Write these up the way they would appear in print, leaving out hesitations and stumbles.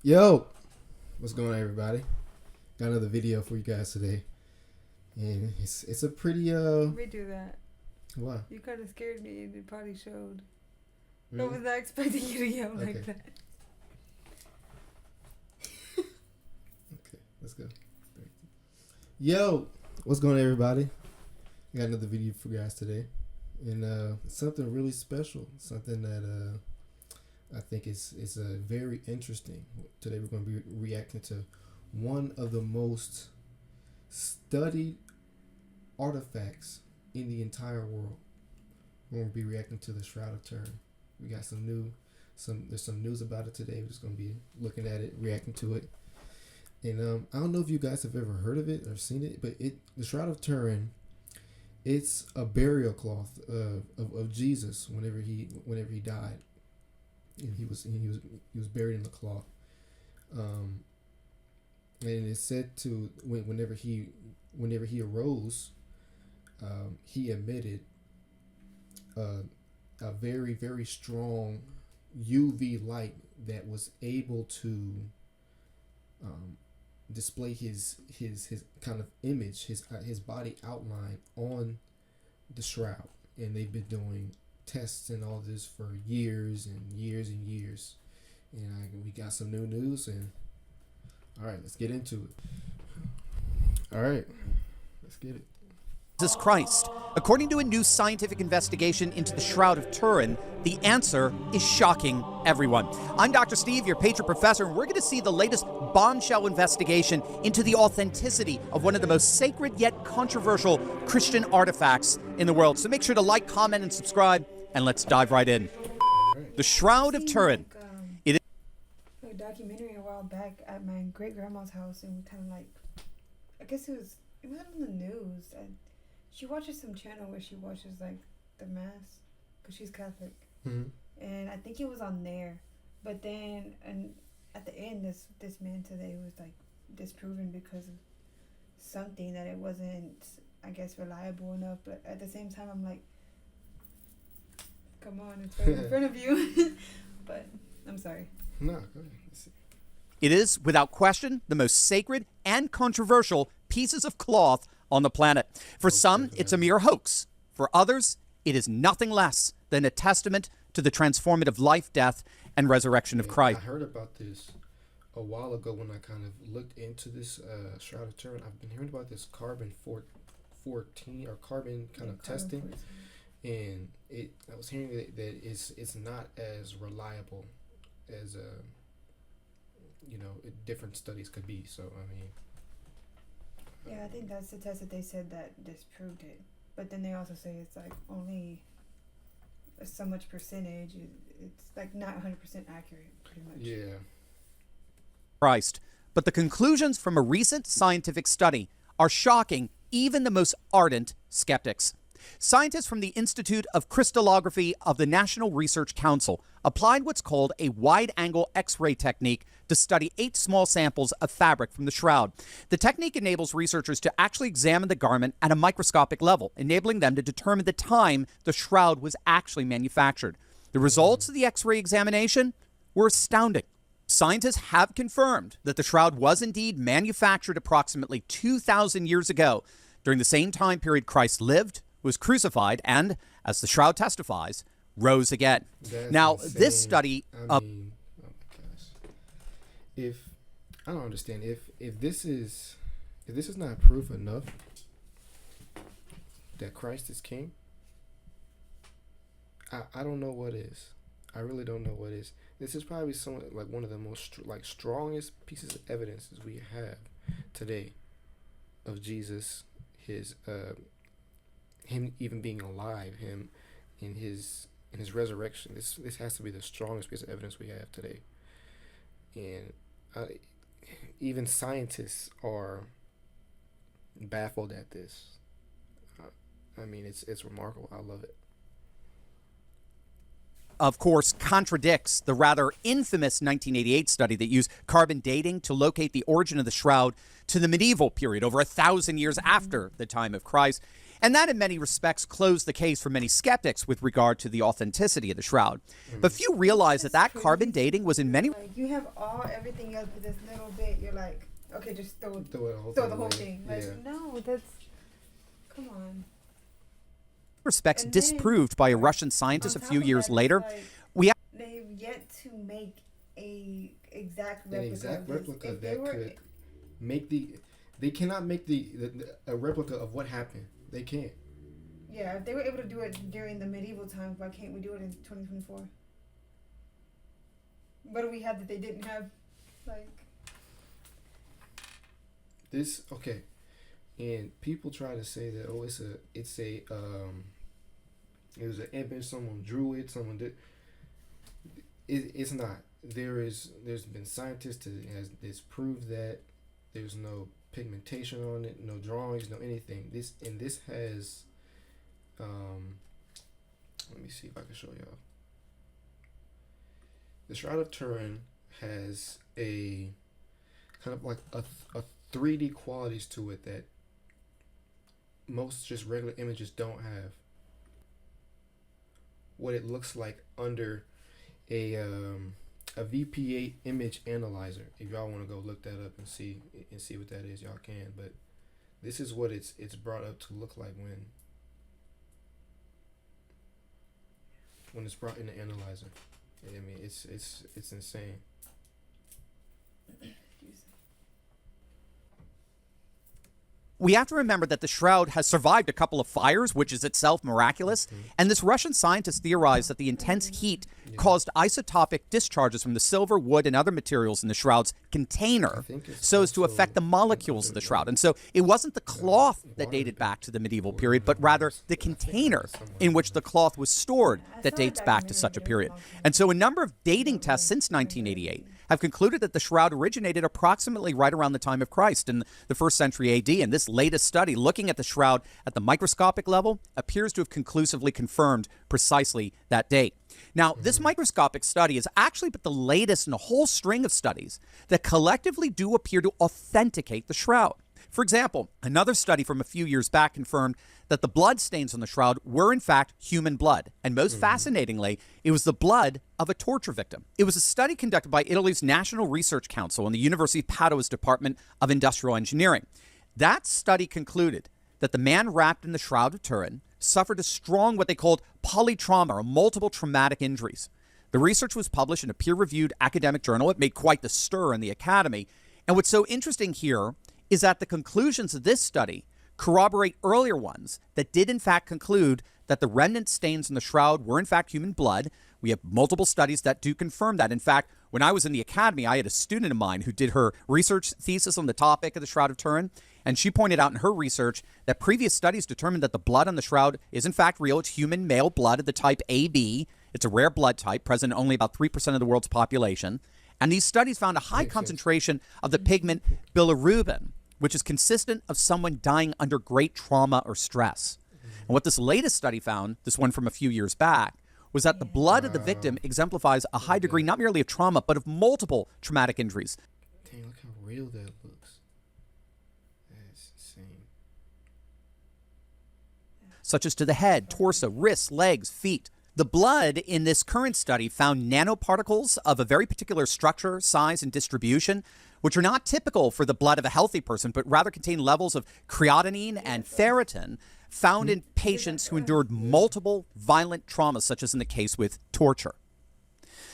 Yo, what's going on, everybody? Got another video for you guys today, and it's a pretty Redo that. What? You kind of scared me, and it probably showed. Really? I was not expecting you to yell like that. Okay, let's go. Yo, what's going on, everybody? Got another video for you guys today, and something really special, something that I think is very interesting. Today we're going to be reacting to one of the most studied artifacts in the entire world. We're going to be reacting to the Shroud of Turin. We got there's some news about it today. We're just going to be looking at it, reacting to it. And I don't know if you guys have ever heard of it or seen it, but the Shroud of Turin, it's a burial cloth of Jesus whenever he died. And he was buried in the cloth, and it's said to whenever he arose, he emitted a very, very strong UV light that was able to display his kind of image, his body outline on the shroud. And they've been doing tests and all this for years and years and years, and we got some new news. And all right, let's get into it. All right, let's get it. Jesus Christ. According to a new scientific investigation into the Shroud of Turin, the answer is shocking everyone. I'm Dr. Steve, your patron professor, and we're going to see the latest bombshell investigation into the authenticity of one of the most sacred yet controversial Christian artifacts in the world. So make sure to like, comment, and subscribe, and let's dive right in. The Shroud of Turin. It is a documentary a while back at my great grandma's house, and we kind of like, I guess it wasn't on the news. She watches some channel where she watches like the mass, because she's Catholic. Mm-hmm. And I think it was on there. But then and at the end, this man said that it was like disproven because of something, that it wasn't, I guess, reliable enough. But at the same time, I'm like, come on, it's right in front of you. But I'm sorry. No, go ahead. Let's see. It is, without question, the most sacred and controversial pieces of cloth on the planet. For some, it's a mere hoax. For others, it is nothing less than a testament to the transformative life, death, and resurrection of Christ. I heard about this a while ago when I kind of looked into this Shroud of Turin. I've been hearing about this carbon 14 or carbon kind of testing, and I was hearing that it's not as reliable as different studies could be. So I mean. Yeah, I think that's the test that they said that disproved it. But then they also say it's like only so much percentage. It's like not 100% accurate, pretty much. Yeah. Christ. But the conclusions from a recent scientific study are shocking even the most ardent skeptics. Scientists from the Institute of Crystallography of the National Research Council applied what's called a wide-angle X-ray technique to study 8 small samples of fabric from the shroud. The technique enables researchers to actually examine the garment at a microscopic level, enabling them to determine the time the shroud was actually manufactured. The results of the X-ray examination were astounding. Scientists have confirmed that the shroud was indeed manufactured approximately 2,000 years ago, during the same time period Christ lived, was crucified, and, as the shroud testifies, rose again. That's now, insane. this study... oh my gosh. I don't understand. If this is not proof enough that Christ is king, I don't know what is. I really don't know what is. This is probably one of the most strongest pieces of evidence we have today of Jesus, him even being alive, him in his resurrection. This has to be the strongest piece of evidence we have today. And even scientists are baffled at this. I mean, it's remarkable. I love it. Of course, contradicts the rather infamous 1988 study that used carbon dating to locate the origin of the shroud to the medieval period, over 1,000 years after the time of Christ. And that, in many respects, closed the case for many skeptics with regard to the authenticity of the shroud. But few realize that carbon dating was in many... Like, you have everything else, but this little bit, you're like, okay, just throw the whole thing. Like, no, that's... Come on. respects disproved by a Russian scientist a few years later. Like, they've yet to make a exact replica. An exact replica that could make the... They cannot make a replica of what happened. They can't. Yeah, if they were able to do it during the medieval times, why can't we do it in 2024? What do we have that they didn't have? Like... This, okay. And people try to say that, oh, it was an image, someone drew it, someone did. It's not. There's been scientists that has proved that there's no pigmentation on it, no drawings, no anything. This has, let me see if I can show y'all. The Shroud of Turin has a kind of like a 3D qualities to it that most just regular images don't have. What it looks like under a VP8 image analyzer. If y'all want to go look that up and see what that is, y'all can. But this is what it's brought up to look like when it's brought in the analyzer. I mean, it's insane. We have to remember that the shroud has survived a couple of fires, which is itself miraculous. And this Russian scientist theorized that the intense heat caused isotopic discharges from the silver, wood, and other materials in the shroud's container so as to affect the molecules of the shroud. And so it wasn't the cloth that dated back to the medieval period, but rather the container in which the cloth was stored that dates back to such a period. And so a number of dating tests since 1988 have concluded that the shroud originated approximately right around the time of Christ in the 1st century AD. And this latest study, looking at the shroud at the microscopic level, appears to have conclusively confirmed precisely that date. Now, this microscopic study is actually but the latest in a whole string of studies that collectively do appear to authenticate the shroud. For example, another study from a few years back confirmed that the blood stains on the shroud were in fact human blood. And most fascinatingly, it was the blood of a torture victim. It was a study conducted by Italy's National Research Council and the University of Padua's Department of Industrial Engineering. That study concluded that the man wrapped in the Shroud of Turin suffered a strong, what they called polytrauma, or multiple traumatic injuries. The research was published in a peer-reviewed academic journal. It made quite the stir in the academy. And what's so interesting here is that the conclusions of this study corroborate earlier ones that did in fact conclude that the remnant stains in the shroud were in fact human blood. We have multiple studies that do confirm that. In fact, when I was in the academy, I had a student of mine who did her research thesis on the topic of the Shroud of Turin, and she pointed out in her research that previous studies determined that the blood on the shroud is in fact real. It's human male blood of the type AB. It's a rare blood type, present in only about 3% of the world's population. And these studies found a high concentration of the pigment bilirubin, which is consistent of someone dying under great trauma or stress. And what this latest study found, this one from a few years back, was that the blood of the victim exemplifies a high degree not merely of trauma, but of multiple traumatic injuries. Dang, look how real that looks. That's insane. Such as to the head, torso, wrists, legs, feet. The blood in this current study found nanoparticles of a very particular structure, size, and distribution, which are not typical for the blood of a healthy person, but rather contain levels of creatinine and ferritin found in patients who endured multiple violent traumas, such as in the case with torture.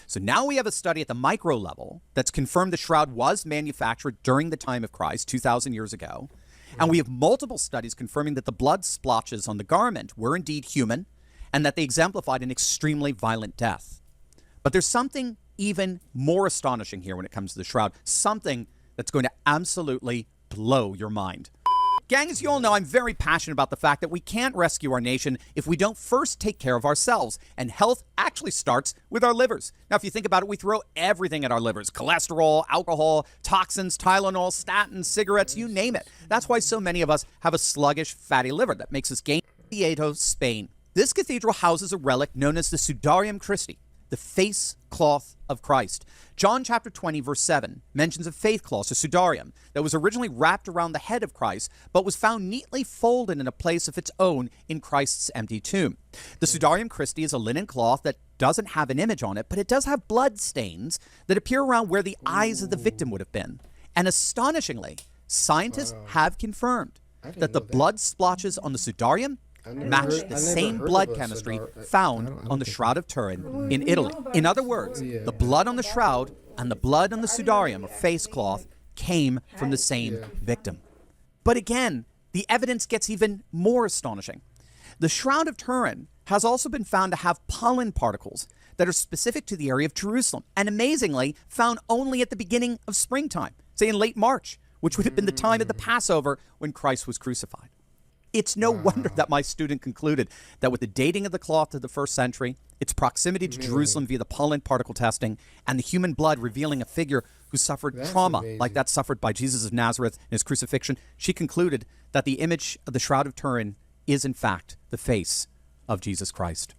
So now we have a study at the micro level that's confirmed the shroud was manufactured during the time of Christ, 2,000 years ago. And we have multiple studies confirming that the blood splotches on the garment were indeed human and that they exemplified an extremely violent death. But there's something even more astonishing here when it comes to the shroud, something that's going to absolutely blow your mind. Gang, as you all know, I'm very passionate about the fact that we can't rescue our nation if we don't first take care of ourselves. And health actually starts with our livers. Now, if you think about it, we throw everything at our livers. Cholesterol, alcohol, toxins, Tylenol, statins, cigarettes, you name it. That's why so many of us have a sluggish, fatty liver that makes us gain. Oviedo, Spain. This cathedral houses a relic known as the Sudarium Christi. the face cloth of Christ. John chapter 20, verse 7 mentions a faith cloth, a sudarium, that was originally wrapped around the head of Christ, but was found neatly folded in a place of its own in Christ's empty tomb. The sudarium Christi is a linen cloth that doesn't have an image on it, but it does have blood stains that appear around where the eyes of the victim would have been. And astonishingly, scientists have confirmed that the blood splotches on the sudarium match the same blood chemistry found on the Shroud of Turin in Italy. In other words, the blood on the shroud and the blood on the sudarium, or face cloth, came from the same victim. But again, the evidence gets even more astonishing. The Shroud of Turin has also been found to have pollen particles that are specific to the area of Jerusalem, and amazingly found only at the beginning of springtime, say in late March, which would have been the time of the Passover when Christ was crucified. It's no wonder that my student concluded that with the dating of the cloth to the 1st century, its proximity to Jerusalem via the pollen particle testing, and the human blood revealing a figure who suffered trauma like that suffered by Jesus of Nazareth in his crucifixion, she concluded that the image of the Shroud of Turin is in fact the face of Jesus Christ.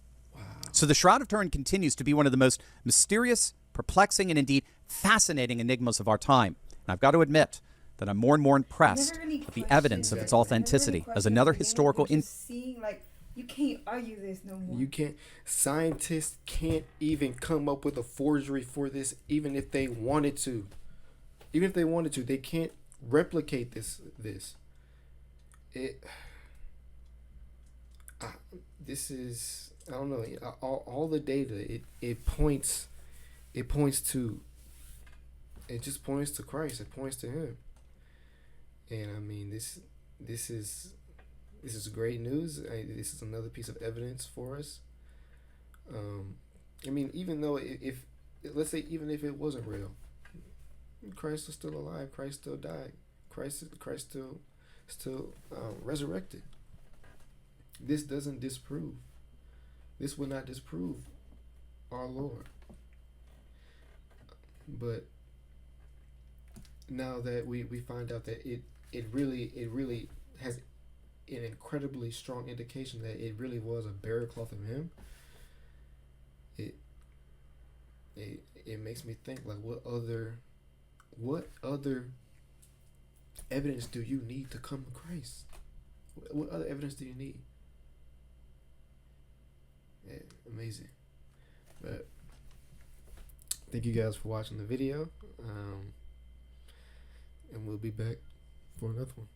So the Shroud of Turin continues to be one of the most mysterious, perplexing, and indeed fascinating enigmas of our time. And I've got to admit that I'm more and more impressed with the evidence of its authenticity as another historical you can't argue this no more. You can't. Scientists can't even come up with a forgery for this, even if they wanted to. Even if they wanted to, they can't replicate this. This is, I don't know. All the data it points to. It just points to Christ. It points to Him. And I mean, this is great news. This is another piece of evidence for us. I mean, even though if let's say even if it wasn't real, Christ is still alive. Christ still died. Christ still resurrected. This doesn't disprove. This will not disprove our Lord. But now that we find out that it really has an incredibly strong indication that it really was a burial cloth of Him, it makes me think, like, what other evidence do you need to come to Christ? What other evidence do you need? Yeah, amazing. But thank you guys for watching the video, and we'll be back for another one.